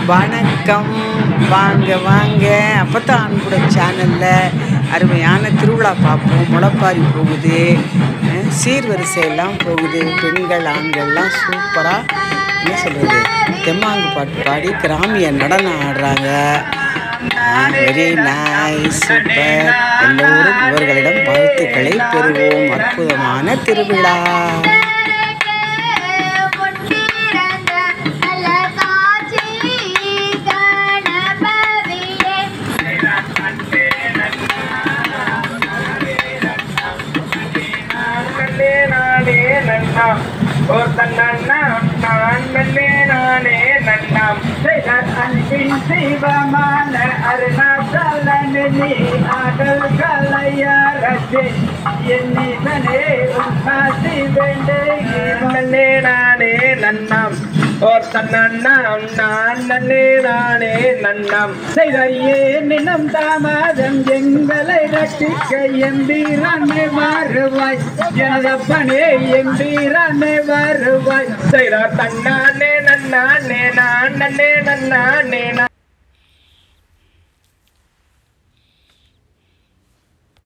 வணக்கம். வாங்க வாங்க. அப்போத்தான் அன்புடன் சேனலில் அருமையான திருவிழா பார்ப்போம். முளைப்பாரி போகுது, சீர்வரிசையெல்லாம் போகுது. பெண்கள் ஆண்கள்லாம் சூப்பராக என்ன சொல்கிறது தெம்மாங்கு பாட்டு பாடி கிராமிய நடனம் ஆடுறாங்க. Very nice, super. எல்லோரும் இவர்களிடம் வாழ்த்துக்களை பெறுவோம். அற்புதமான திருவிழா. और तन्नाम नानले नाने नन्नाम सेदर अनकिन शिवमान अरना चलननी आगल कलया रजे यन्नी सने उन्हासी बेंडे नन्ने नाने नन्नाम और तन्नाम नानले नाने नन्नाम सेदर ये निनम दामादम जंगले रटिक यंबीराने वारवाय जनदपने यंबीराने வருவாய் செய்தா தன்னானே நன்னானே நானே நன்னானே